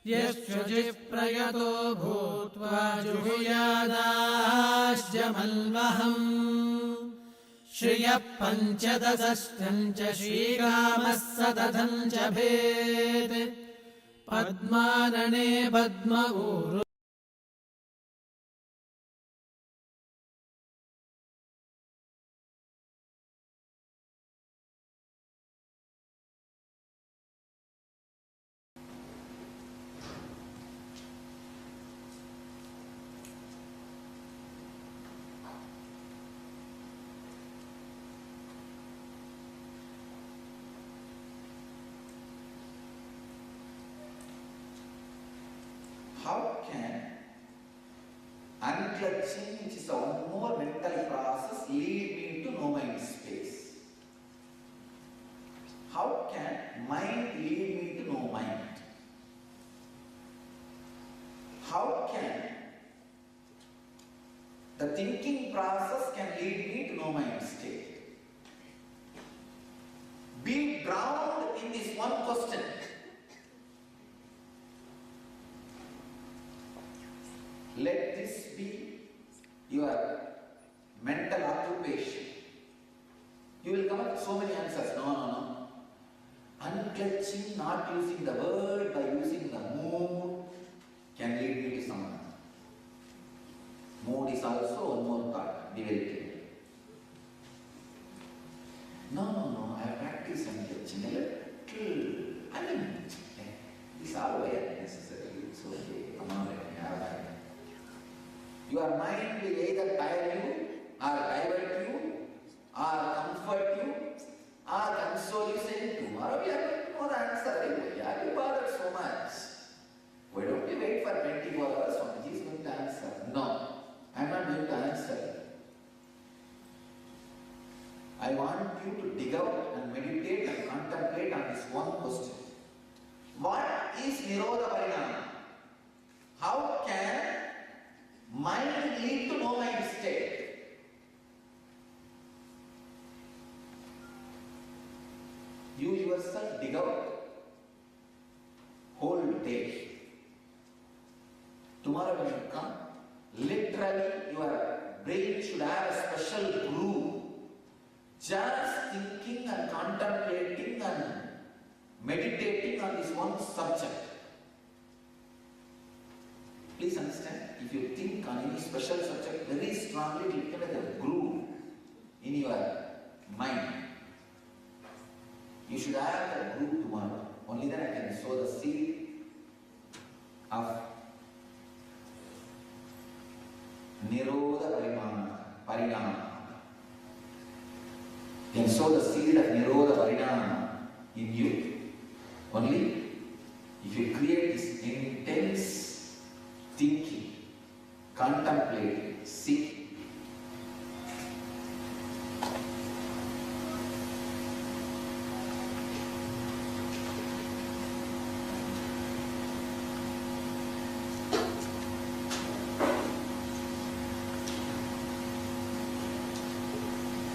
यश्वजिप्रयतो भूत्वा जुहुयादाश्चमल्वहम् श्रियः पञ्चदशश्च श्रीरामः सततं च भेत् पद्मानने पद्मऊरु How can unclutching, which is one more mental process, lead me to no mind space? How can mind lead me to no mind? How can the thinking process can lead me to no mind state? Be drowned in this one question. Let this be your mental occupation. You will come up with so many answers. No. Unclutching, not using the word, by using the mood, can lead me to someone. Mood is also one more part. Be very clear. No. I have practiced unclutching a little. These are very necessary. It's okay. Come on, let me have that. Your mind will either tire you, or divert you, or comfort you, or console you, saying, tomorrow we are going to know the answer. Why are you bothered so much? Why don't we wait for 24 hours? Swamiji is going to answer. No, I am not going to answer. I want you to dig out and meditate and contemplate on this one question. What is Nirodha Parinama? How can mind lead to no mind state? You yourself dig out. Whole day. Tomorrow when you come, literally your brain should have a special groove. Just thinking and contemplating and meditating on this one subject. Please understand, if you think on any special subject very strongly, it will become like a groove in your mind. You should have that groove tomorrow. Only then I can sow the seed of Nirodha Parinama. You can sow the seed of Nirodha Parinama in you. Only if you create this intense thinking, contemplating, seeking.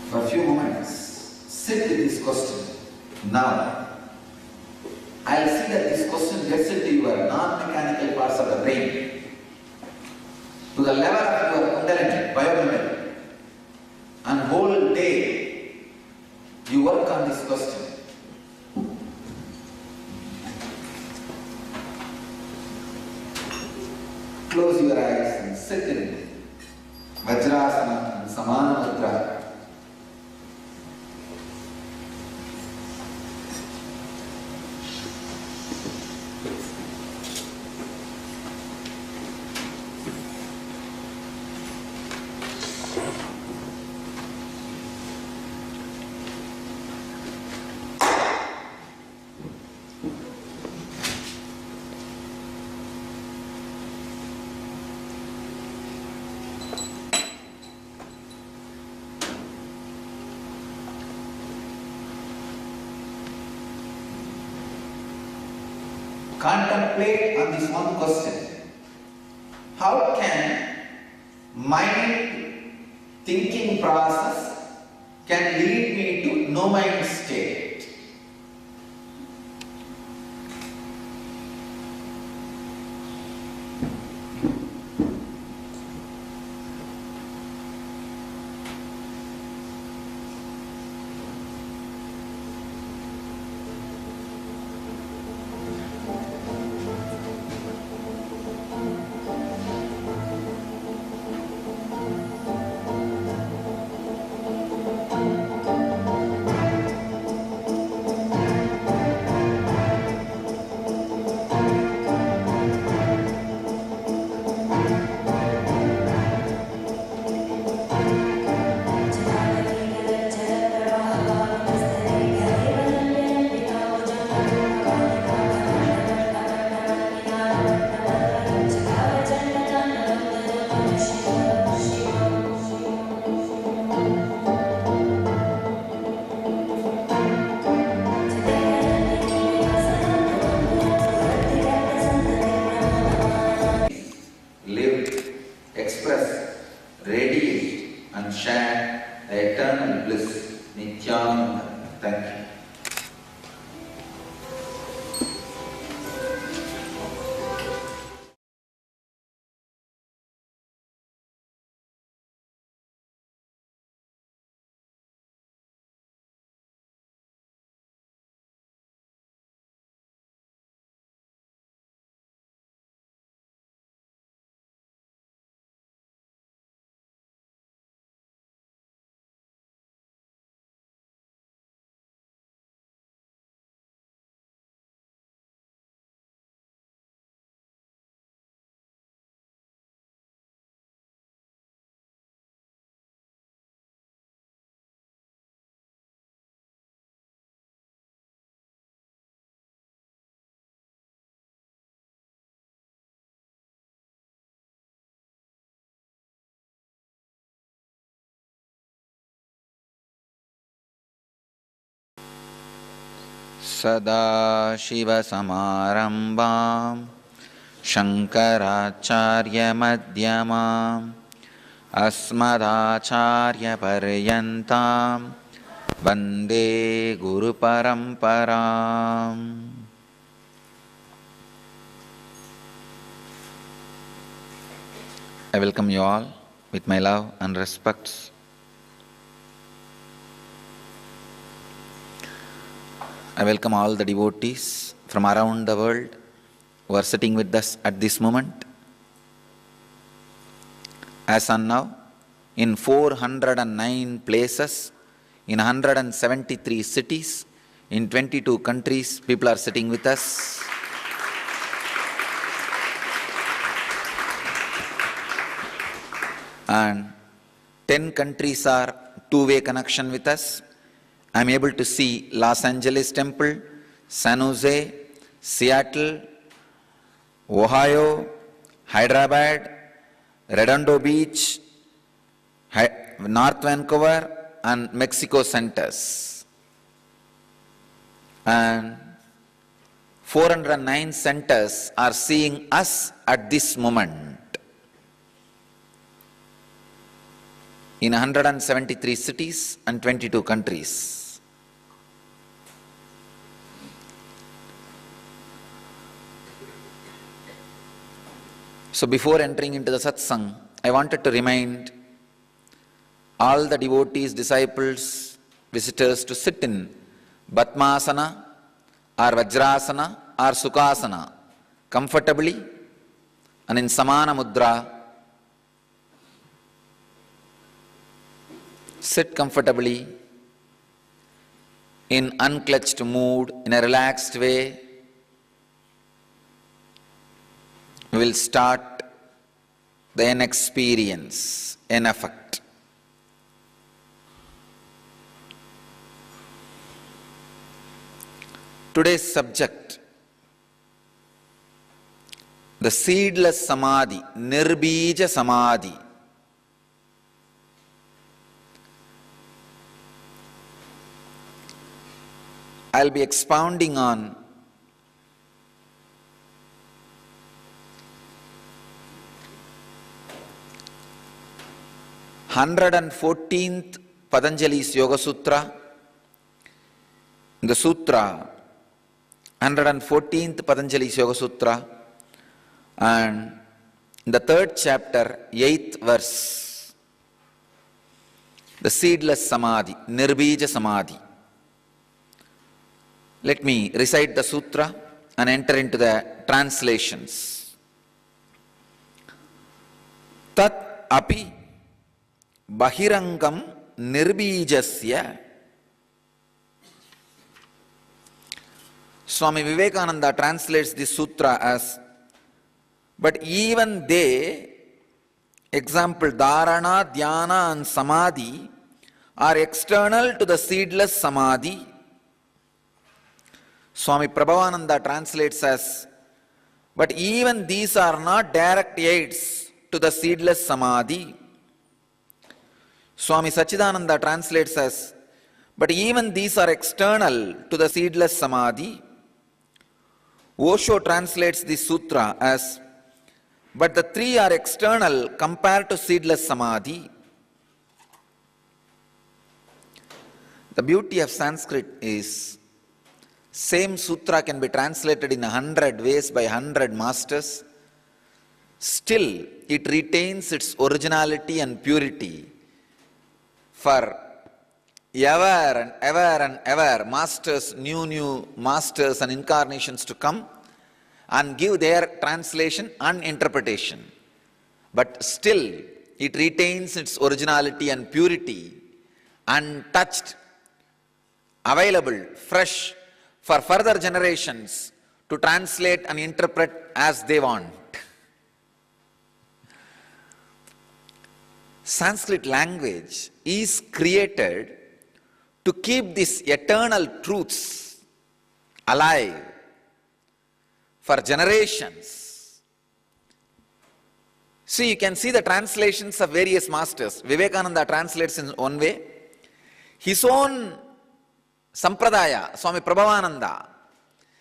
For a few moments, sit with this question. Now, I'll see that this question gets into your non-mechanical parts of the brain, to the level of your Kundalini, biomemory, and whole day you work on this question. Close your eyes and sit in Vajrasana and Samana Mudra. Contemplate on this one question. How can mind thinking process can lead me to no mind state? Nityananda. Thank you. सदाशिवसमारम्भां शङ्कराचार्यमध्यमाम् अस्मदाचार्यपर्यन्तां वन्दे गुरुपरम्पराम्. I welcome you all with my love and respects. I welcome all the devotees from around the world who are sitting with us at this moment. As on now, in 409 places, in 173 cities, in 22 countries, people are sitting with us. And 10 countries are two-way connection with us. I am able to see Los Angeles Temple, San Jose, Seattle, Ohio, Hyderabad, Redondo Beach, North Vancouver and Mexico centers. And 409 centers are seeing us at this moment. In 173 cities and 22 countries. So before entering into the satsang, I wanted to remind all the devotees, disciples, visitors to sit in Batmasana or Vajrasana or Sukhasana comfortably and in Samana Mudra. Sit comfortably in unclutched mood, in a relaxed way. We will start the N experience, N effect. Today's subject, the seedless samadhi, nirbija samadhi. I'll be expounding on (114th) Patanjali's Yoga Sutra. The Sutra, 114th Patanjali's Yoga Sutra, and in the 3rd chapter, 8th verse, the seedless samadhi, nirbija samadhi. Let me recite the sutra and enter into the translations. Tat api bahirangam nirbijasya. Swami Vivekananda translates this sutra as, but even they, example dharana, dhyana and samadhi, are external to the seedless samadhi. Swami Prabhavananda translates as, but even these are not direct aids to the seedless samadhi. Swami Sachidananda translates as, but even these are external to the seedless samadhi. Osho translates this sutra as, but the three are external compared to seedless samadhi. The beauty of Sanskrit is same sutra can be translated in 100 ways by 100 masters. Still, it retains its originality and purity for ever and ever and ever. Masters, new masters and incarnations to come and give their translation and interpretation. But still, it retains its originality and purity, untouched, available, fresh for further generations to translate and interpret as they want. Sanskrit language is created to keep these eternal truths alive for generations. See, you can see the translations of various masters. Vivekananda translates in one way. His own Sampradaya, Swami Prabhavananda.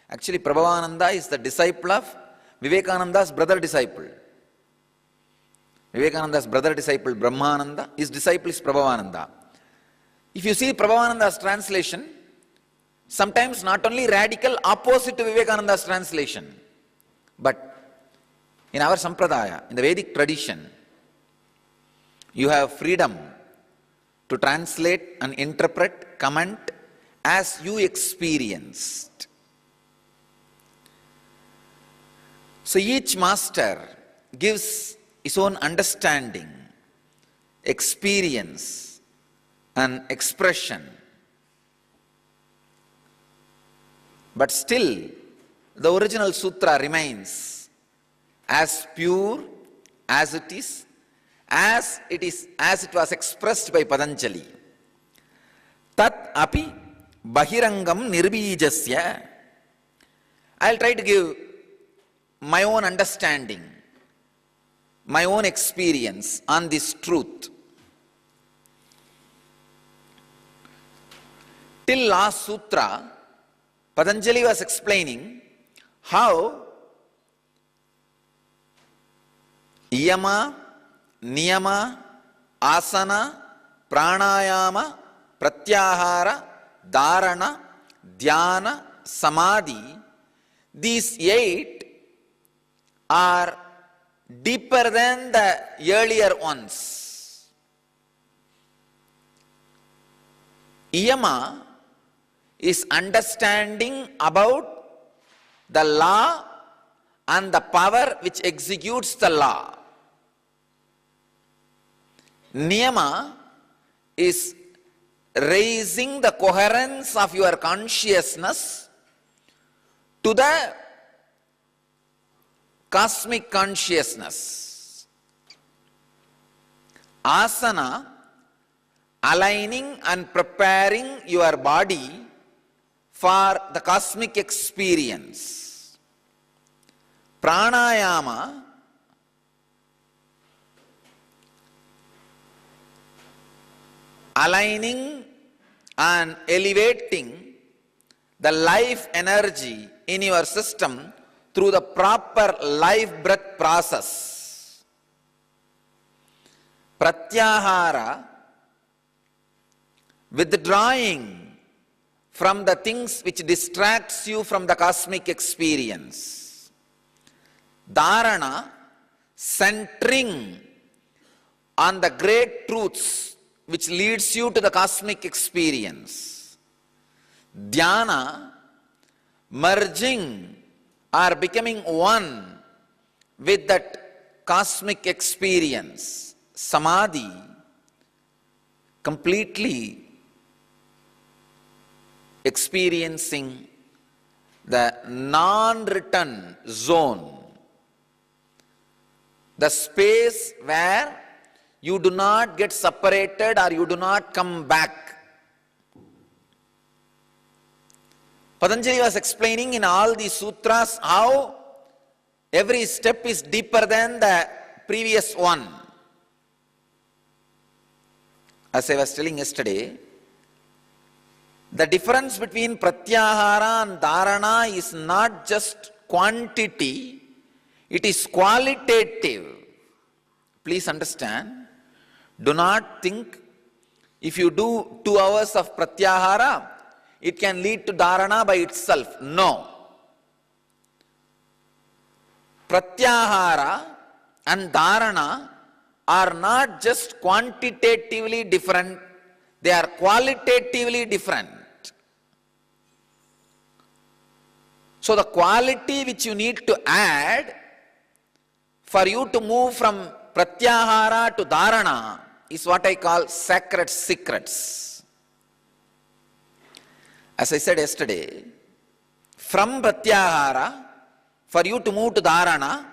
Actually, Prabhavananda is the disciple of Vivekananda's brother disciple. Vivekananda's brother disciple Brahmananda, his disciple is Prabhavananda. If you see Prabhavananda's translation, sometimes not only radical opposite to Vivekananda's translation, but in our Sampradaya, in the Vedic tradition, you have freedom to translate and interpret, comment as you experienced. So each master gives his own understanding, experience, and expression. But still, the original sutra remains as pure as it was expressed by Patanjali. Tat api bahirangam nirbijasya. I'll try to give my own understanding, my own experience on this truth. Till last sutra, Patanjali was explaining how yama, niyama, asana, pranayama, pratyahara, dharana, dhyana, samadhi, these 8 are deeper than the earlier ones. Yama is understanding about the law and the power which executes the law. Niyama is raising the coherence of your consciousness to the cosmic consciousness. Asana, aligning and preparing your body for the cosmic experience. Pranayama, aligning and elevating the life energy in your system through the proper life breath process. Pratyahara, withdrawing from the things which distracts you from the cosmic experience. Dharana, centering on the great truths which leads you to the cosmic experience. Dhyana, merging or becoming one with that cosmic experience. Samadhi, completely experiencing the non-return zone, the space where you do not get separated or you do not come back. Patanjali was explaining in all these sutras how every step is deeper than the previous one. As I was telling yesterday, the difference between pratyahara and dharana is not just quantity, it is qualitative. Please understand, do not think if you do 2 hours of pratyahara, it can lead to dharana by itself. No. Pratyahara and dharana are not just quantitatively different, they are qualitatively different. So the quality which you need to add for you to move from pratyahara to dharana is what I call sacred secrets. As I said yesterday, from pratyahara, for you to move to dharana,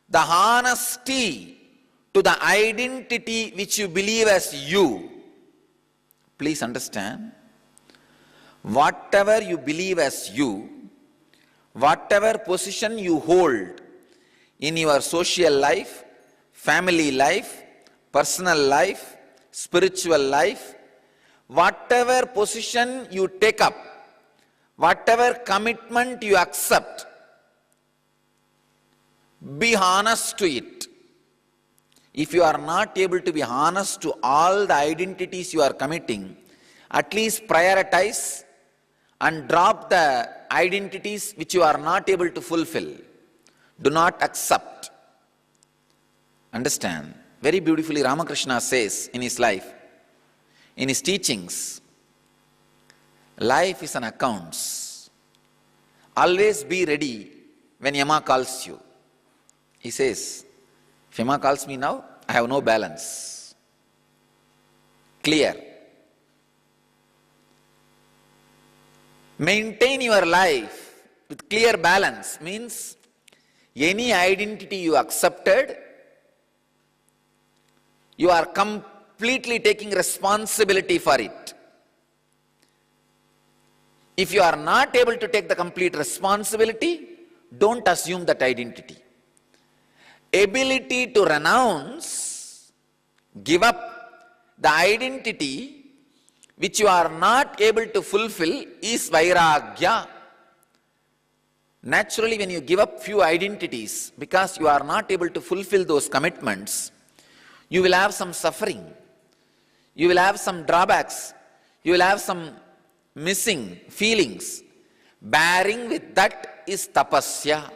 the honesty to the identity which you believe as you. Please understand, whatever you believe as you, whatever position you hold in your social life, family life, personal life, spiritual life, whatever position you take up, whatever commitment you accept, be honest to it. If you are not able to be honest to all the identities you are committing, at least prioritize and drop the identities which you are not able to fulfill. Do not accept. Understand? Very beautifully Ramakrishna says in his life, in his teachings, life is an accounts. Always be ready when Yama calls you. He says, if Yama calls me now, I have no balance. Clear. Maintain your life with clear balance means any identity you accepted, you are completely taking responsibility for it. If you are not able to take the complete responsibility, don't assume that identity. Ability to renounce, give up the identity which you are not able to fulfill is vairagya. Naturally, when you give up few identities because you are not able to fulfill those commitments, you will have some suffering, you will have some drawbacks, you will have some missing feelings. Bearing with that is tapasya.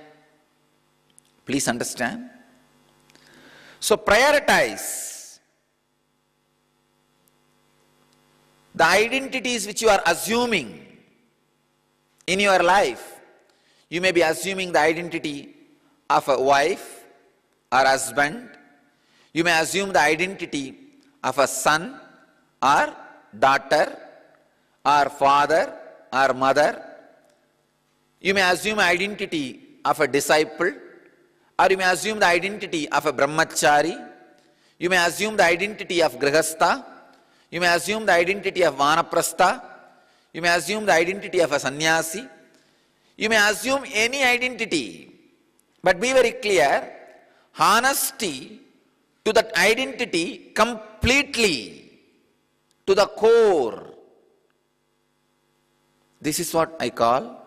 Please understand. So prioritize the identities which you are assuming in your life. You may be assuming the identity of a wife or husband. You may assume the identity of a son or daughter or father or mother. You may assume identity of a disciple, or you may assume the identity of a brahmachari. You may assume the identity of grihastha. You may assume the identity of vanaprastha. You may assume the identity of a sannyasi. You may assume any identity. But be very clear, honesty to that identity completely, to the core. This is what I call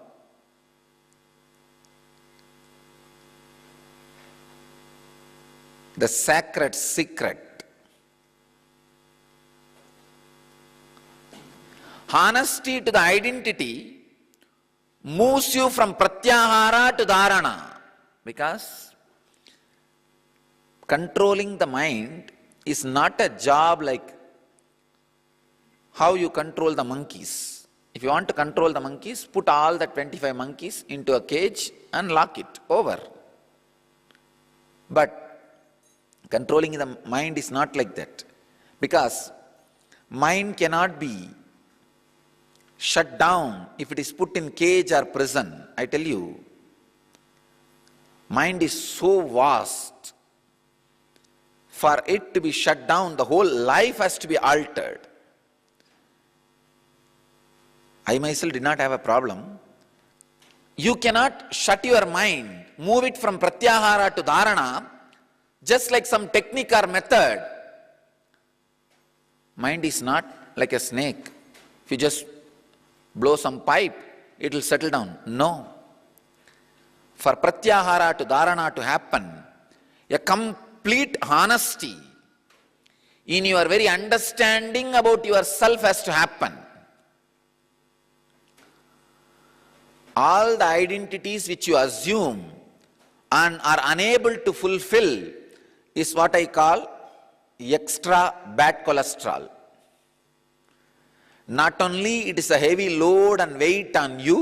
the sacred secret. Honesty to the identity moves you from pratyahara to dharana, because controlling the mind is not a job like how you control the monkeys. If you want to control the monkeys, put all the 25 monkeys into a cage and lock it over. But controlling the mind is not like that, because mind cannot be shut down if it is put in cage or prison. I tell you, mind is so vast. For it to be shut down, the whole life has to be altered. I myself did not have a problem. You cannot shut your mind, move it from pratyahara to dharana, just like some technique or method. Mind is not like a snake. If you just blow some pipe, it will settle down. No. For pratyahara to dharana to happen, a complete honesty in your very understanding about yourself has to happen. All the identities which you assume and are unable to fulfill is what I call extra bad cholesterol. Not only it is a heavy load and weight on you,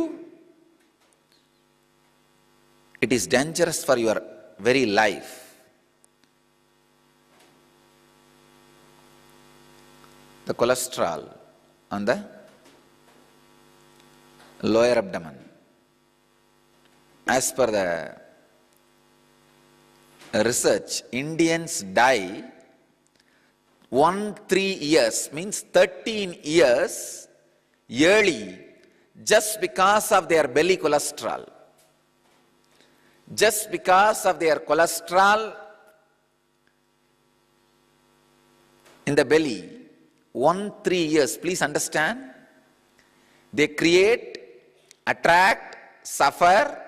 it is dangerous for your very life. The cholesterol on the lower abdomen. As per the research, Indians die 3 years, means 13 years yearly, just because of their belly cholesterol. Just because of their cholesterol in the belly, 3 years, please understand, they create, attract, suffer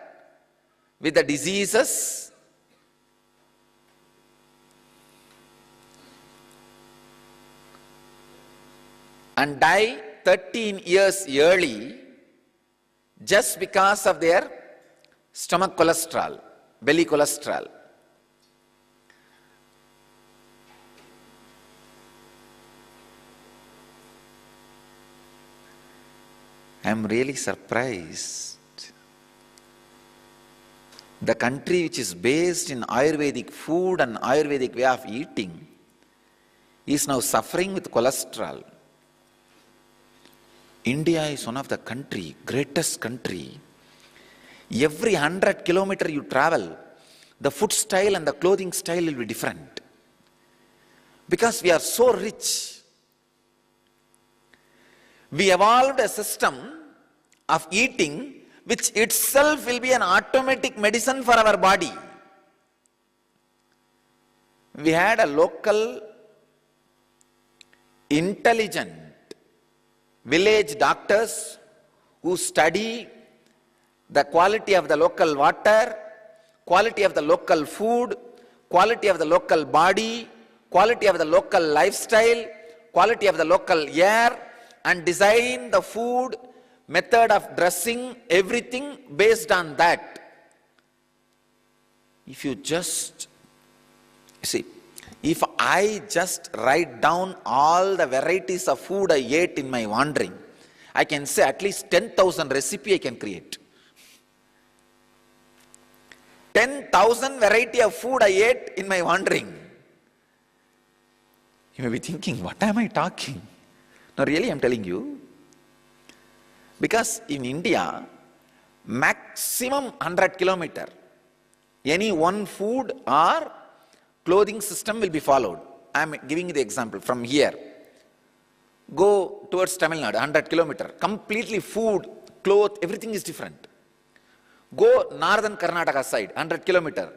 with the diseases and die 13 years yearly just because of their stomach cholesterol, belly cholesterol. I am really surprised. The country which is based in Ayurvedic food and Ayurvedic way of eating is now suffering with cholesterol. India is one of the greatest country. Every 100 kilometers you travel, the food style and the clothing style will be different. Because we are so rich. We evolved a system of eating which itself will be an automatic medicine for our body. We had a local, intelligent village doctors who study the quality of the local water, quality of the local food, quality of the local body, quality of the local lifestyle, quality of the local air, and design the food, method of dressing, everything based on that. If you just, see, if I just write down all the varieties of food I ate in my wandering, I can say at least 10,000 recipes I can create. 10,000 variety of food I ate in my wandering. You may be thinking, what am I talking? No, really, I'm telling you. Because in India, maximum 100 kilometers, any one food or clothing system will be followed. I'm giving you the example from here. Go towards Tamil Nadu, 100 kilometers, completely food, clothes, everything is different. Go northern Karnataka side, 100 kilometers,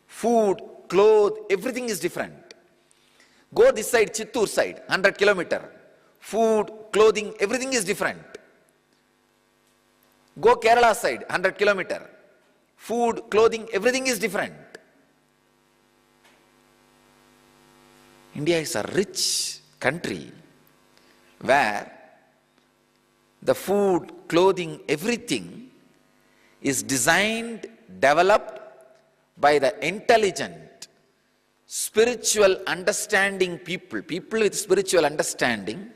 food, clothes, everything is different. Go this side, Chittoor side, 100 kilometers, food, clothing, everything is different. Go Kerala side, 100 kilometers, food, clothing, everything is different. India is a rich country where the food, clothing, everything is designed, developed by the intelligent, spiritual understanding people with spiritual understanding,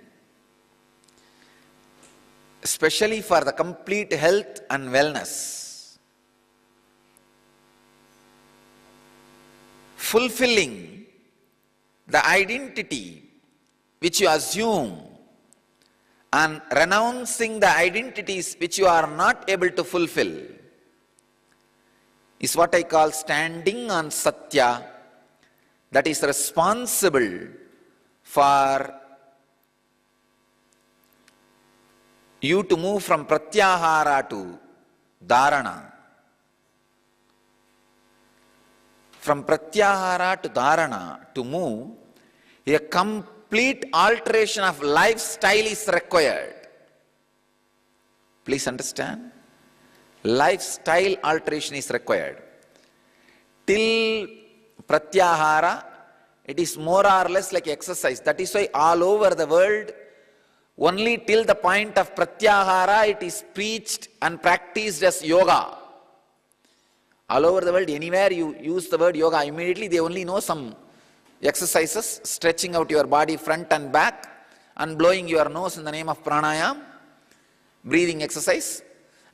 especially for the complete health and wellness. Fulfilling the identity which you assume and renouncing the identities which you are not able to fulfill is what I call standing on Satya, that is responsible for you to move from Pratyahara to Dharana. From Pratyahara to Dharana, to move, a complete alteration of lifestyle is required. Please understand? Lifestyle alteration is required. Till Pratyahara, It is more or less like exercise. That is why all over the world, only till the point of pratyahara, it is preached and practiced as yoga. All over the world, anywhere you use the word yoga, immediately they only know some exercises, stretching out your body front and back, and blowing your nose in the name of pranayam, breathing exercise,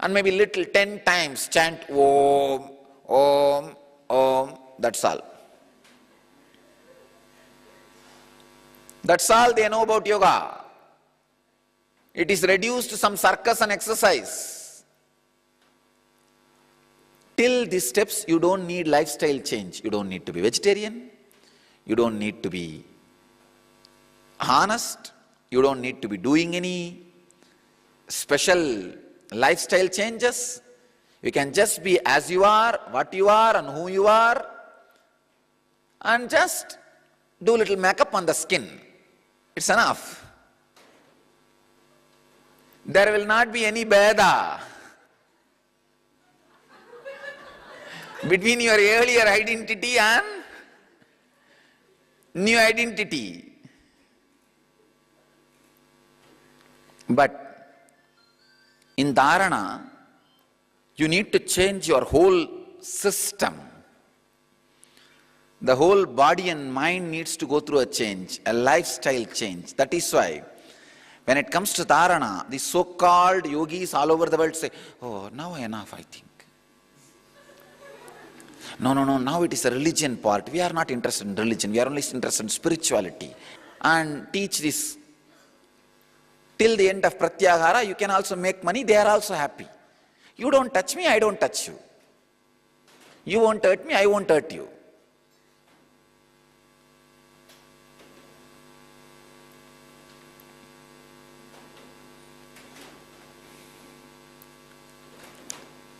and maybe little 10 times chant Om, Om, Om, that's all. That's all they know about yoga. It is reduced to some circus and exercise. Till these steps, you don't need lifestyle change. You don't need to be vegetarian. You don't need to be honest. You don't need to be doing any special lifestyle changes. You can just be as you are, what you are, and who you are, and just do a little makeup on the skin. It's enough. There will not be any bheda between your earlier identity and new identity. But in dharana, you need to change your whole system. The whole body and mind needs to go through a change, a lifestyle change. That is why when it comes to dharana, the so-called yogis all over the world say, oh, now enough, I think. No, now it is a religion part. We are not interested in religion. We are only interested in spirituality. And teach this. Till the end of pratyahara, you can also make money. They are also happy. You don't touch me, I don't touch you. You won't hurt me, I won't hurt you.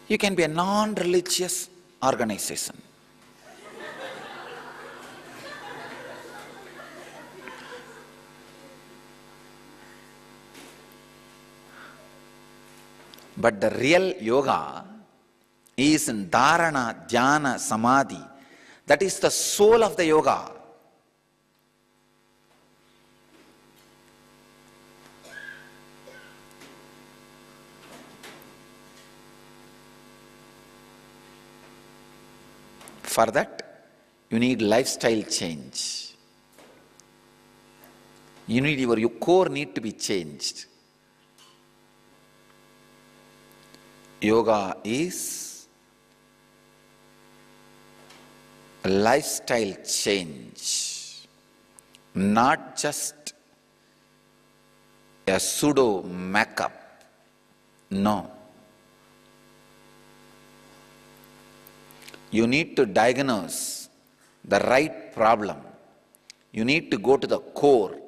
You can be a non-religious organization. But the real yoga is in dharana, dhyana, samadhi. That is the soul of the yoga. For that, you need lifestyle change. Your core need to be changed. Yoga is a lifestyle change, not just a pseudo makeup. No. You need to diagnose the right problem. You need to go to the core.